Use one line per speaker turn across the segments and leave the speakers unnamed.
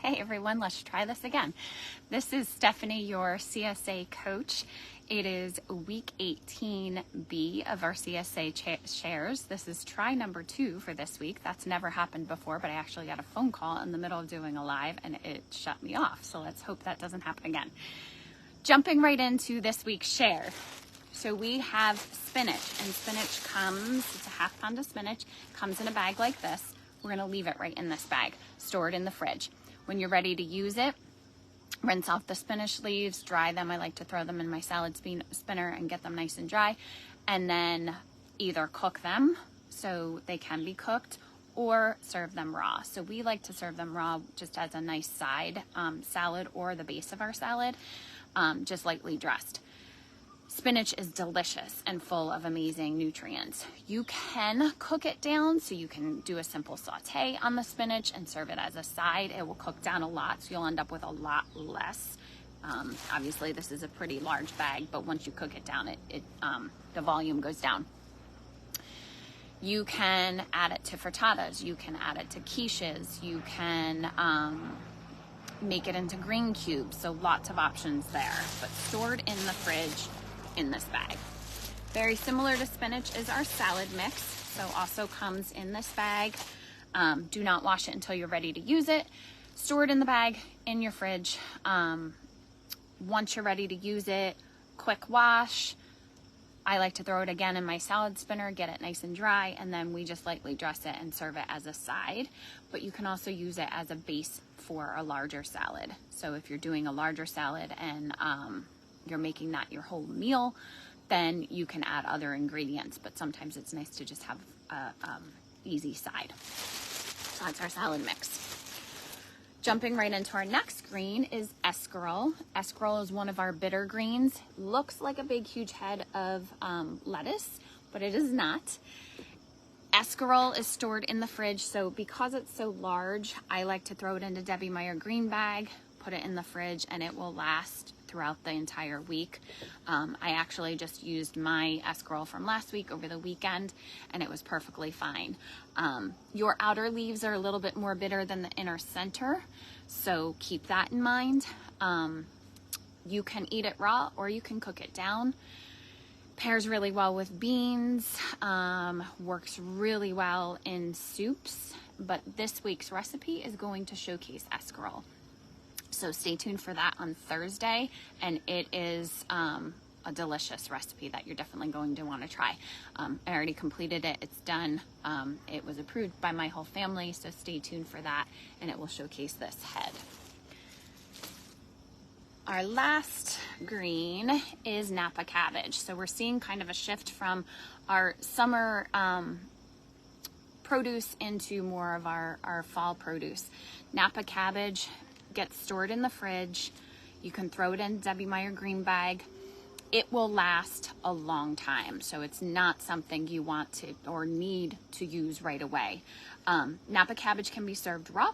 Hey everyone, let's try this again. This is Stephanie, your CSA coach. It is week 18B of our CSA shares. This is try number 2 for this week. That's never happened before, but I actually got a phone call in the middle of doing a live and it shut me off. So let's hope that doesn't happen again. Jumping right into this week's share. So we have spinach, and spinach comes, it's a half pound of spinach, comes in a bag like this. We're gonna leave it right in this bag, store it in the fridge. When you're ready to use it, rinse off the spinach leaves, dry them. I like to throw them in my salad spinner and get them nice and dry, and then either cook them so they can be cooked or serve them raw. So we like to serve them raw just as a nice side salad or the base of our salad, just lightly dressed. Spinach is delicious and full of amazing nutrients. You can cook it down, so you can do a simple saute on the spinach and serve it as a side. It will cook down a lot, so you'll end up with a lot less. Obviously, this is a pretty large bag, but once you cook it down, the volume goes down. You can add it to frittatas. You can add it to quiches. You can make it into green cubes, so lots of options there, but stored in the fridge in this bag. Very similar to spinach is our salad mix, so also comes in this bag. Do not wash it until you're ready to use it. Store it in the bag in your fridge. Once you're ready to use it, quick wash. I like to throw it again in my salad spinner, get it nice and dry, and then we just lightly dress it and serve it as a side. But you can also use it as a base for a larger salad. So if you're doing a larger salad and you're making that your whole meal, then you can add other ingredients, but sometimes it's nice to just have a easy side. So that's our salad mix. Jumping right into our next green is escarole. Escarole is one of our bitter greens. Looks like a big huge head of lettuce, but it is not. Escarole is stored in the fridge, so because it's so large, I like to throw it into Debbie Meyer green bag, put it in the fridge, and it will last throughout the entire week. I actually just used my escarole from last week over the weekend, and it was perfectly fine. Your outer leaves are a little bit more bitter than the inner center, so keep that in mind. You can eat it raw or you can cook it down. Pairs really well with beans, works really well in soups, but this week's recipe is going to showcase escarole. So stay tuned for that on Thursday, and it is a delicious recipe that you're definitely going to want to try. I already completed it, it's done. It was approved by my whole family, so stay tuned for that, and it will showcase this head. Our last green is Napa cabbage. So we're seeing kind of a shift from our summer produce into more of our fall produce. Napa cabbage gets stored in the fridge. You can throw it in Debbie Meyer green bag. It will last a long time, so it's not something you want to or need to use right away. Napa cabbage can be served raw.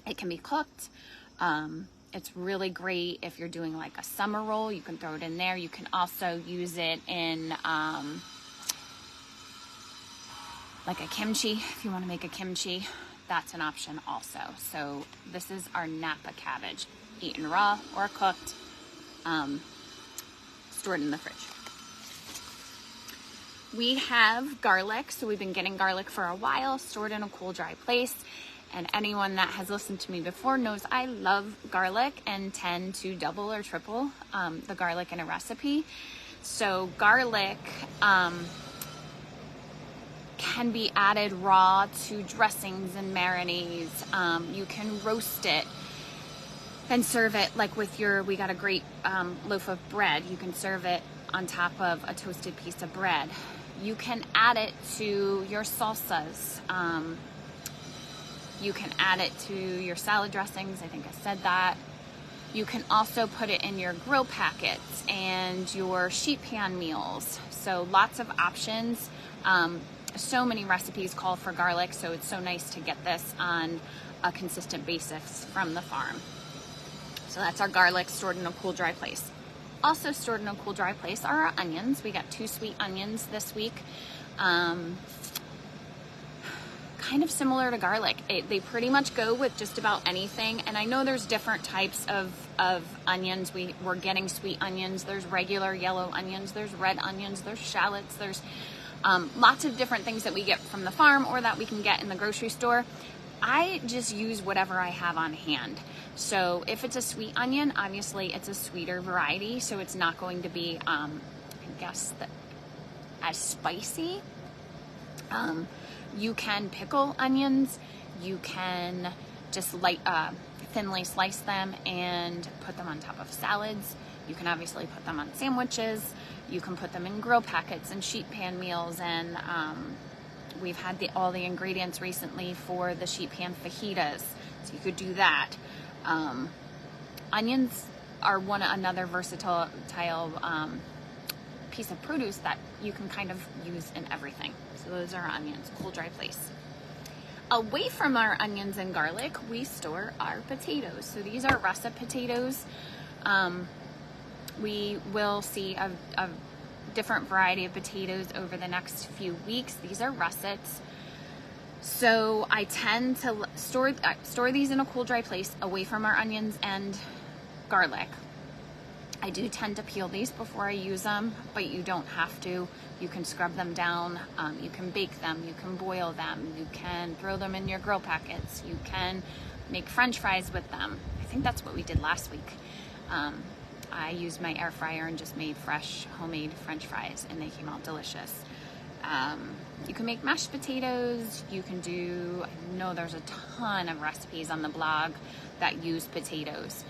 It can be cooked. It's really great if you're doing like a summer roll. You can throw it in there. You can also use it in like a kimchi, if you want to make a kimchi. That's an option also. So this is our Napa cabbage, eaten raw or cooked, stored in the fridge. We have garlic. So we've been getting garlic for a while, stored in a cool, dry place. And anyone that has listened to me before knows I love garlic and tend to double or triple the garlic in a recipe. So garlic can be added raw to dressings and marinades. You can roast it and serve it like with we got a great loaf of bread. You can serve it on top of a toasted piece of bread. You can add it to your salsas. You can add it to your salad dressings. I think I said that. You can also put it in your grill packets and your sheet pan meals. So lots of options. So many recipes call for garlic, so it's so nice to get this on a consistent basis from the farm. So that's our garlic stored in a cool, dry place. Also stored in a cool, dry place are our onions. We got 2 sweet onions this week. kind of similar to garlic. They pretty much go with just about anything. And I know there's different types of onions. We're getting sweet onions. There's regular yellow onions. There's red onions. There's shallots. There's lots of different things that we get from the farm or that we can get in the grocery store. I just use whatever I have on hand. So if it's a sweet onion, obviously it's a sweeter variety. So it's not going to be, I guess, as spicy. You can pickle onions. You can just thinly slice them and put them on top of salads. You can obviously put them on sandwiches. You can put them in grill packets and sheet pan meals. And we've had all the ingredients recently for the sheet pan fajitas. So you could do that. Onions are another versatile piece of produce that you can kind of use in everything. So those are onions, cool, dry place. Away from our onions and garlic, we store our potatoes. So these are russet potatoes. We will see a different variety of potatoes over the next few weeks. These are russets. So I tend to store these in a cool, dry place away from our onions and garlic. I do tend to peel these before I use them, but you don't have to. You can scrub them down, you can bake them, you can boil them, you can throw them in your grill packets, you can make French fries with them. I think that's what we did last week. I used my air fryer and just made fresh homemade French fries, and they came out delicious. You can make mashed potatoes. You can do, I know there's a ton of recipes on the blog that use potatoes.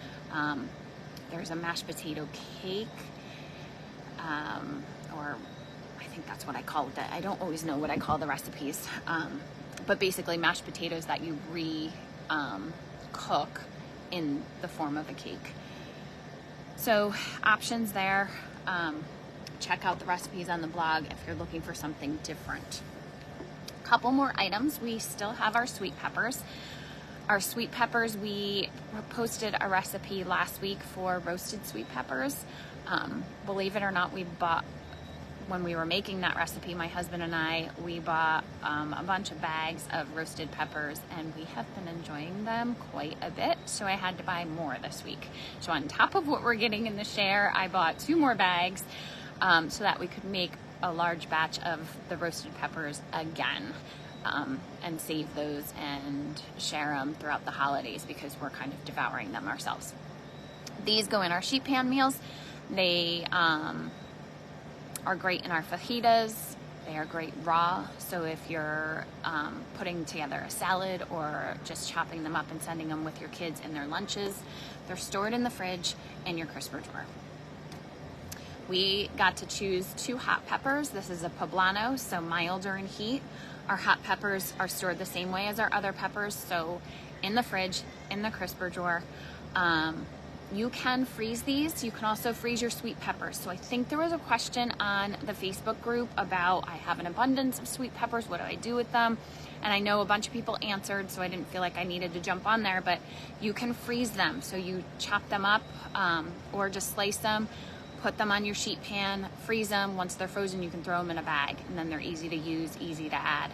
There's a mashed potato cake, or I think that's what I call it. I don't always know what I call the recipes, but basically mashed potatoes that you cook in the form of a cake. So options there. Check out the recipes on the blog if you're looking for something different. A couple more items. We still have our sweet peppers. Our sweet peppers, we posted a recipe last week for roasted sweet peppers. Believe it or not, when we were making that recipe, my husband and I, we bought a bunch of bags of roasted peppers, and we have been enjoying them quite a bit, so I had to buy more this week. So on top of what we're getting in the share, I bought 2 more bags so that we could make a large batch of the roasted peppers again. And save those and share them throughout the holidays because we're kind of devouring them ourselves. These go in our sheet pan meals. They are great in our fajitas. They are great raw. So if you're putting together a salad or just chopping them up and sending them with your kids in their lunches, they're stored in the fridge in your crisper drawer. We got to choose 2 hot peppers. This is a poblano, so milder in heat. Our hot peppers are stored the same way as our other peppers, so in the fridge, in the crisper drawer. You can freeze these. You can also freeze your sweet peppers. So I think there was a question on the Facebook group about, I have an abundance of sweet peppers, what do I do with them? And I know a bunch of people answered, so I didn't feel like I needed to jump on there, but you can freeze them. So you chop them up or just slice them, put them on your sheet pan, freeze them. Once they're frozen, you can throw them in a bag, and then they're easy to use, easy to add.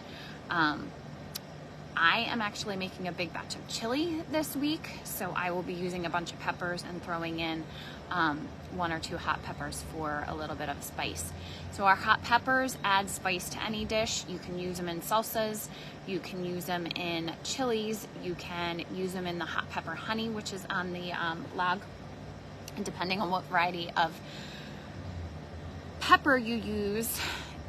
I am actually making a big batch of chili this week, so I will be using a bunch of peppers and throwing in 1 or 2 hot peppers for a little bit of spice. So our hot peppers add spice to any dish. You can use them in salsas, you can use them in chilies, you can use them in the hot pepper honey, which is on the log. And depending on what variety of pepper you use,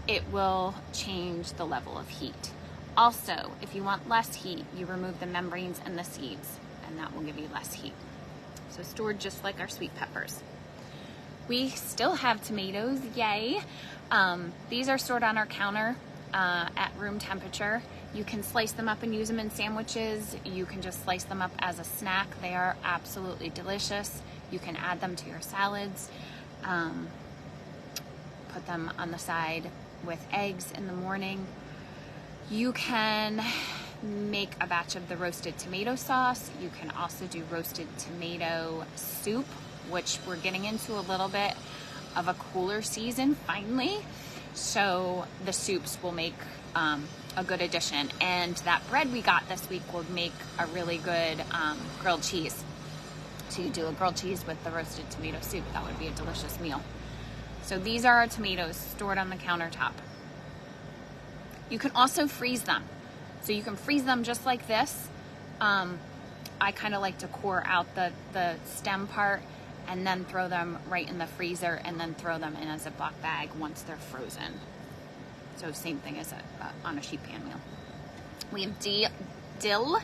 it will change the level of heat. Also, if you want less heat, you remove the membranes and the seeds, and that will give you less heat. So stored just like our sweet peppers. We still have tomatoes, yay. These are stored on our counter at room temperature. You can slice them up and use them in sandwiches. You can just slice them up as a snack. They are absolutely delicious. You can add them to your salads. Put them on the side with eggs in the morning. You can make a batch of the roasted tomato sauce. You can also do roasted tomato soup, which we're getting into a little bit of a cooler season finally. So the soups will make a good addition. And that bread we got this week will make a really good grilled cheese. So you do a grilled cheese with the roasted tomato soup. That would be a delicious meal. So these are our tomatoes stored on the countertop. You can also freeze them. So you can freeze them just like this. I kind of like to core out the stem part and then throw them right in the freezer and then throw them in a Ziploc bag once they're frozen. So same thing as on a sheet pan meal. We have dill.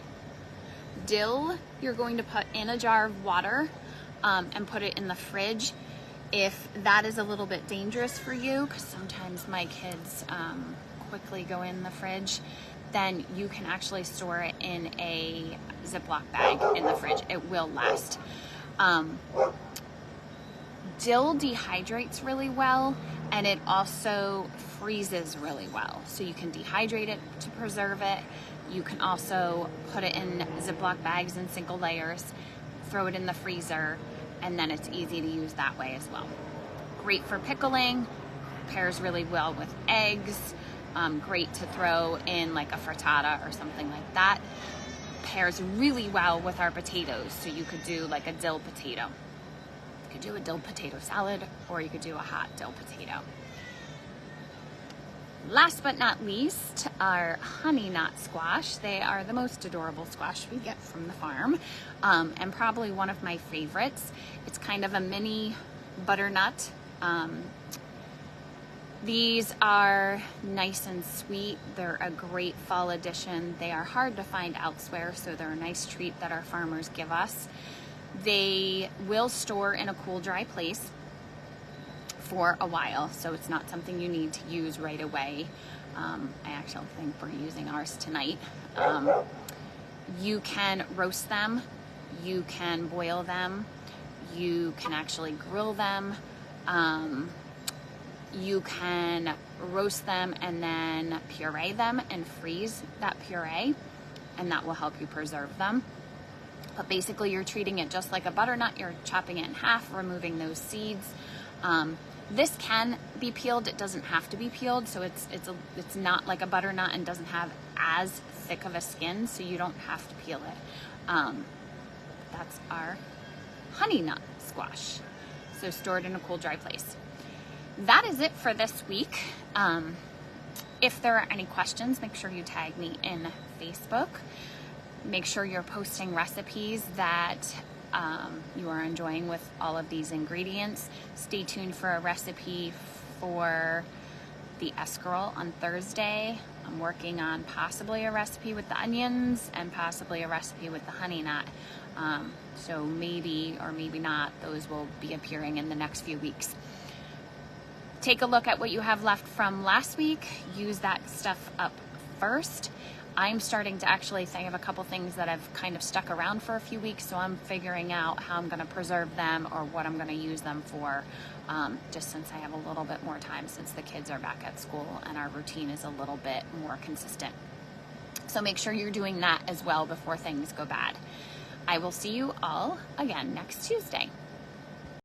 Dill you're going to put in a jar of water and put it in the fridge. If that is a little bit dangerous for you, because sometimes my kids quickly go in the fridge, then you can actually store it in a Ziploc bag in the fridge. It will last. Dill dehydrates really well, and it also freezes really well. So you can dehydrate it to preserve it. You can also put it in Ziploc bags in single layers, throw it in the freezer, and then it's easy to use that way as well. Great for pickling, pairs really well with eggs, great to throw in like a frittata or something like that. Pairs really well with our potatoes, so you could do like a dill potato. You could do a dill potato salad, or you could do a hot dill potato. Last but not least, our honeynut squash. They are the most adorable squash we get from the farm, and probably one of my favorites. It's kind of a mini butternut. These are nice and sweet. They're a great fall addition. They are hard to find elsewhere, so they're a nice treat that our farmers give us. They will store in a cool, dry place for a while, so it's not something you need to use right away. I actually think we're using ours tonight. You can roast them, you can boil them, you can actually grill them, you can roast them and then puree them and freeze that puree, and that will help you preserve them. But basically you're treating it just like a butternut. You're chopping it in half, removing those seeds. This can be peeled. It doesn't have to be peeled, so it's not like a butternut and doesn't have as thick of a skin, so you don't have to peel it. That's our honeynut squash. So stored in a cool, dry place. That is it for this week. If there are any questions, make sure you tag me in Facebook. Make sure you're posting recipes that you are enjoying with all of these ingredients. Stay tuned for a recipe for the escarole on Thursday. I'm working on possibly a recipe with the onions and possibly a recipe with the honeynut. So maybe or maybe not, those will be appearing in the next few weeks. Take a look at what you have left from last week. Use that stuff up first. I'm starting to actually think of a couple things that have kind of stuck around for a few weeks, so I'm figuring out how I'm going to preserve them or what I'm going to use them for, just since I have a little bit more time since the kids are back at school and our routine is a little bit more consistent. So make sure you're doing that as well before things go bad. I will see you all again next Tuesday.